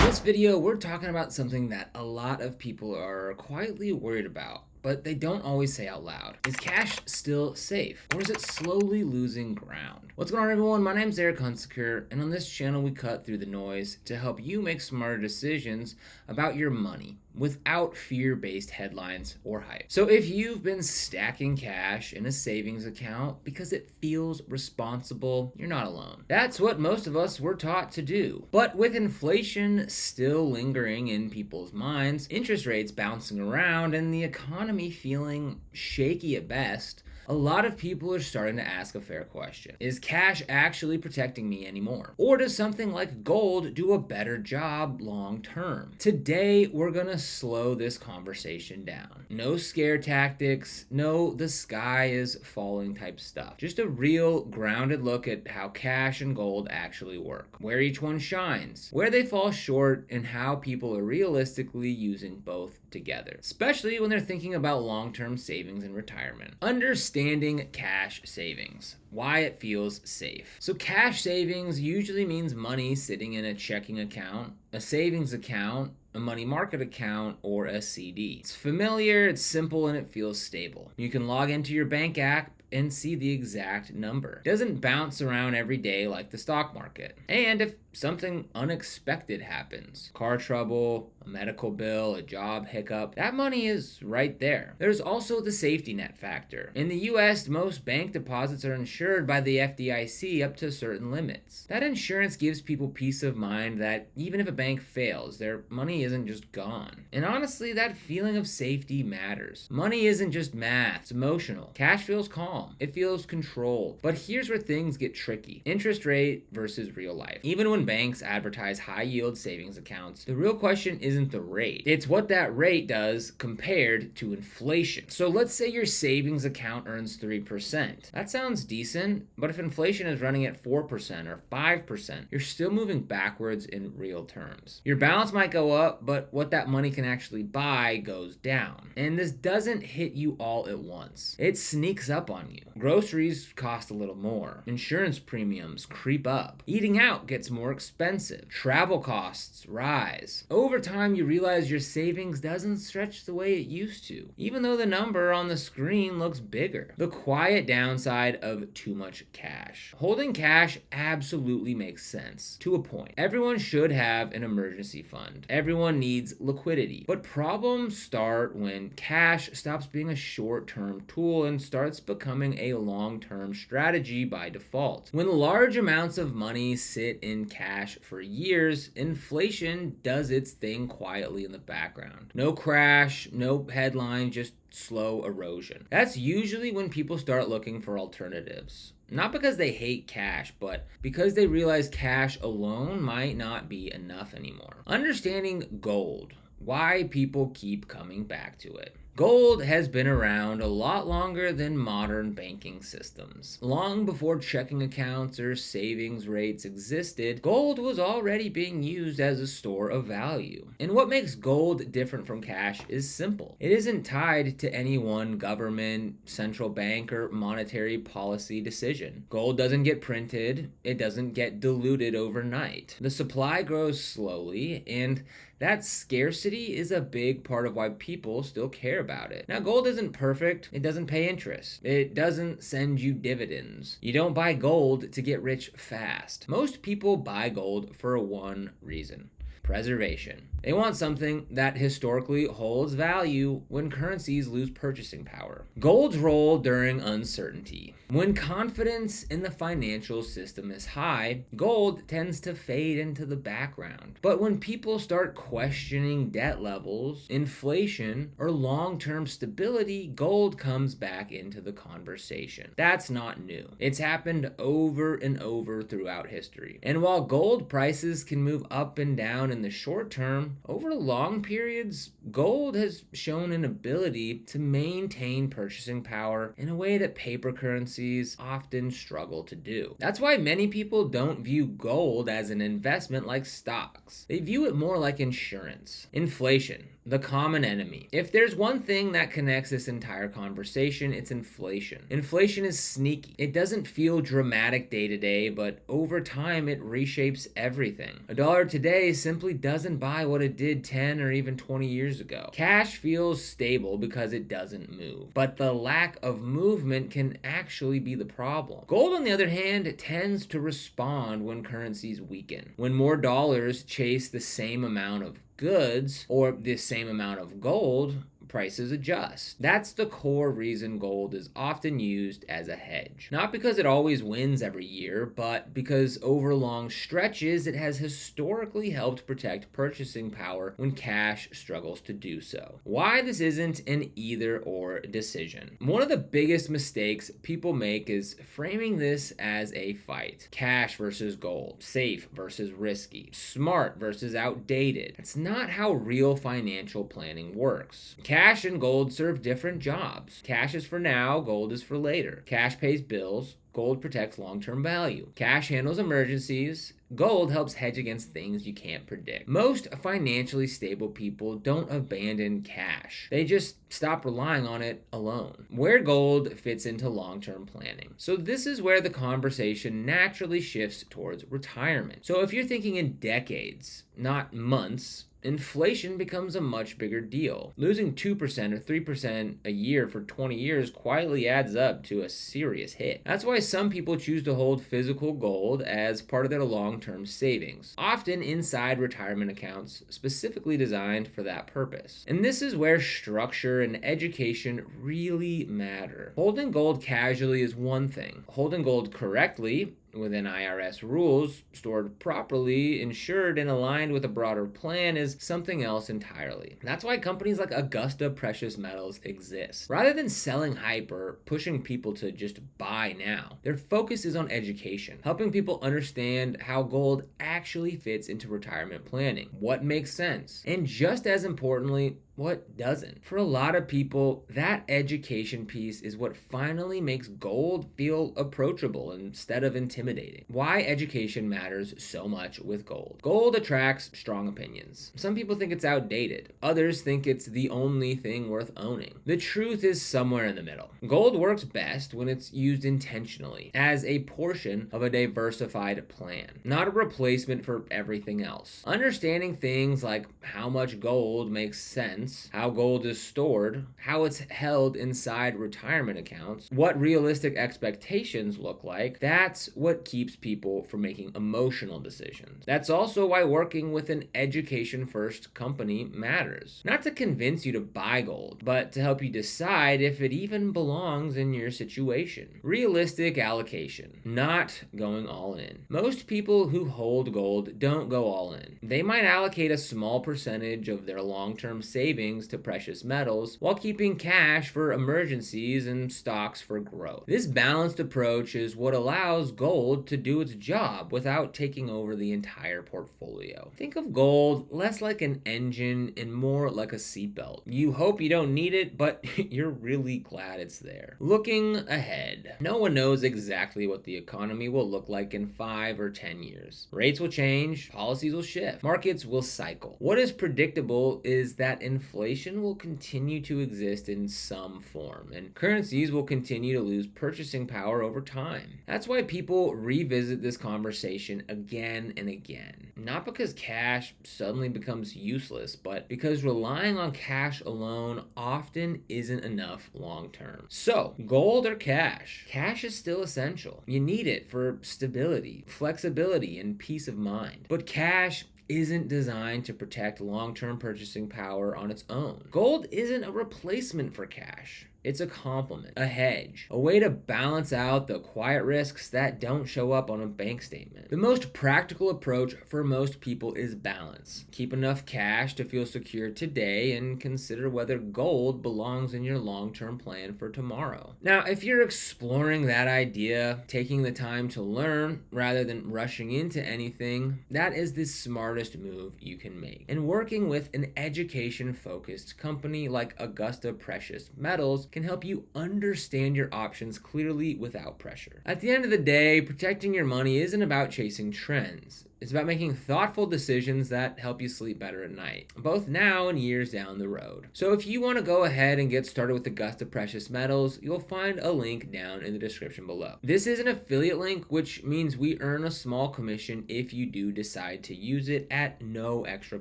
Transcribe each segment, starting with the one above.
this video, we're talking about something that a lot of people are quietly worried about, but they don't always say out loud. Is cash still safe, or is it slowly losing ground? What's going on, everyone? My name's Eric Hunsaker, and on this channel, we cut through the noise to help you make smarter decisions about your money without fear-based headlines or hype. So if you've been stacking cash in a savings account because it feels responsible, you're not alone. That's what most of us were taught to do. But with inflation still lingering in people's minds, interest rates bouncing around, and the economy feeling shaky at best, a lot of people are starting to ask a fair question. Is cash actually protecting me anymore? Or does something like gold do a better job long term? Today, we're gonna slow this conversation down. No scare tactics, no the sky is falling type stuff. Just a real grounded look at how cash and gold actually work, where each one shines, where they fall short, and how people are realistically using both together, especially when they're thinking about long-term savings and retirement. Understanding cash savings, why it feels safe. So cash savings usually means money sitting in a checking account, a savings account, a money market account, or a CD. It's familiar, it's simple, and it feels stable. You can log into your bank app and see the exact number. It doesn't bounce around every day like the stock market. And if something unexpected happens, car trouble, a medical bill, a job hiccup, that money is right there. There's also the safety net factor. In the US, most bank deposits are insured by the FDIC up to certain limits. That insurance gives people peace of mind that even if a bank fails, their money isn't just gone. And honestly, that feeling of safety matters. Money isn't just math, it's emotional. Cash feels calm. It feels controlled. But here's where things get tricky. Interest rate versus real life. Even when banks advertise high yield savings accounts, the real question isn't the rate. It's what that rate does compared to inflation. So let's say your savings account earns 3%. That sounds decent, but if inflation is running at 4% or 5%, you're still moving backwards in real terms. Your balance might go up, but what that money can actually buy goes down. And this doesn't hit you all at once. It sneaks up on you. Groceries cost a little more. Insurance premiums creep up. Eating out gets more expensive. Travel costs rise. Over time, you realize your savings doesn't stretch the way it used to, even though the number on the screen looks bigger. The quiet downside of too much cash. Holding cash absolutely makes sense, to a point. Everyone should have an emergency fund. Everyone needs liquidity. But problems start when cash stops being a short-term tool and starts becoming a long-term strategy by default. When large amounts of money sit in cash for years, inflation does its thing quietly in the background. No crash, no headline, just slow erosion. That's usually when people start looking for alternatives. Not because they hate cash, but because they realize cash alone might not be enough anymore. Understanding gold, why people keep coming back to it. Gold has been around a lot longer than modern banking systems. Long before checking accounts or savings rates existed, gold was already being used as a store of value. And what makes gold different from cash is simple. It isn't tied to any one government, central bank, or monetary policy decision. Gold doesn't get printed, it doesn't get diluted overnight. The supply grows slowly, and that scarcity is a big part of why people still care about it. Now, gold isn't perfect. It doesn't pay interest. It doesn't send you dividends. You don't buy gold to get rich fast. Most people buy gold for one reason: preservation. They want something that historically holds value when currencies lose purchasing power. Gold's role during uncertainty. When confidence in the financial system is high, gold tends to fade into the background. But when people start questioning debt levels, inflation, or long-term stability, gold comes back into the conversation. That's not new. It's happened over and over throughout history. And while gold prices can move up and down in the short term, over long periods, gold has shown an ability to maintain purchasing power in a way that paper currencies often struggle to do. That's why many people don't view gold as an investment like stocks. They view it more like insurance. Inflation, the common enemy. If there's one thing that connects this entire conversation, it's inflation. Inflation is sneaky. It doesn't feel dramatic day to day, but over time it reshapes everything. A dollar today simply simply doesn't buy what it did 10 or even 20 years ago. Cash feels stable because it doesn't move, but the lack of movement can actually be the problem. Gold, on the other hand, tends to respond when currencies weaken. When more dollars chase the same amount of goods or the same amount of gold, prices adjust. That's the core reason gold is often used as a hedge. Not because it always wins every year, but because over long stretches it has historically helped protect purchasing power when cash struggles to do so. Why this isn't an either or decision. One of the biggest mistakes people make is framing this as a fight. Cash versus gold, safe versus risky, smart versus outdated. It's not how real financial planning works. Cash and gold serve different jobs. Cash is for now, gold is for later. Cash pays bills, gold protects long-term value. Cash handles emergencies, gold helps hedge against things you can't predict. Most financially stable people don't abandon cash. They just stop relying on it alone. Where gold fits into long-term planning. So this is where the conversation naturally shifts towards retirement. So if you're thinking in decades, not months, inflation becomes a much bigger deal. Losing 2% or 3% a year for 20 years quietly adds up to a serious hit. That's why some people choose to hold physical gold as part of their long-term savings, often inside retirement accounts specifically designed for that purpose. And this is where structure and education really matter. Holding gold casually is one thing. Holding gold correctly, within IRS rules, stored properly, insured, and aligned with a broader plan is something else entirely. That's why companies like Augusta Precious Metals exist. Rather than selling hype or pushing people to just buy now, their focus is on education, helping people understand how gold actually fits into retirement planning, what makes sense, and just as importantly, what doesn't. For a lot of people, that education piece is what finally makes gold feel approachable instead of intimidating. Why education matters so much with gold. Gold attracts strong opinions. Some people think it's outdated. Others think it's the only thing worth owning. The truth is somewhere in the middle. Gold works best when it's used intentionally, as a portion of a diversified plan, not a replacement for everything else. Understanding things like how much gold makes sense, how gold is stored, how it's held inside retirement accounts, what realistic expectations look like, that's what keeps people from making emotional decisions. That's also why working with an education-first company matters. Not to convince you to buy gold, but to help you decide if it even belongs in your situation. Realistic allocation, not going all in. Most people who hold gold don't go all in. They might allocate a small percentage of their long-term savings to precious metals while keeping cash for emergencies and stocks for growth. This balanced approach is what allows gold to do its job without taking over the entire portfolio. Think of gold less like an engine and more like a seatbelt. You hope you don't need it, but you're really glad it's there. Looking ahead, no one knows exactly what the economy will look like in 5 or 10 years. Rates will change, policies will shift, markets will cycle. What is predictable is that inflation will continue to exist in some form, and currencies will continue to lose purchasing power over time. That's why people revisit this conversation again and again. Not because cash suddenly becomes useless, but because relying on cash alone often isn't enough long term. So, gold or cash? Cash is still essential. You need it for stability, flexibility, and peace of mind. But cash isn't designed to protect long-term purchasing power on its own. Gold isn't a replacement for cash. It's a complement, a hedge, a way to balance out the quiet risks that don't show up on a bank statement. The most practical approach for most people is balance. Keep enough cash to feel secure today and consider whether gold belongs in your long-term plan for tomorrow. Now, if you're exploring that idea, taking the time to learn rather than rushing into anything, that is the smartest move you can make. And working with an education-focused company like Augusta Precious Metals can help you understand your options clearly without pressure. At the end of the day, protecting your money isn't about chasing trends. It's about making thoughtful decisions that help you sleep better at night, both now and years down the road. So if you want to go ahead and get started with Augusta Precious Metals, you'll find a link down in the description below. This is an affiliate link, which means we earn a small commission if you do decide to use it at no extra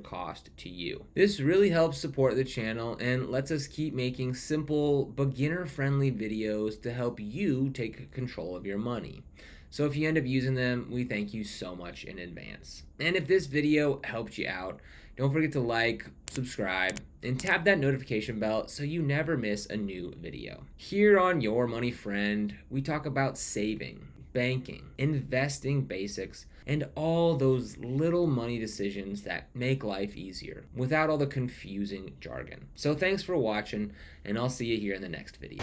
cost to you. This really helps support the channel and lets us keep making simple, beginner-friendly videos to help you take control of your money. So if you end up using them, we thank you so much in advance. And if this video helped you out, don't forget to like, subscribe, and tap that notification bell so you never miss a new video. Here on Your Money Friend, we talk about saving, banking, investing basics, and all those little money decisions that make life easier without all the confusing jargon. So thanks for watching, and I'll see you here in the next video.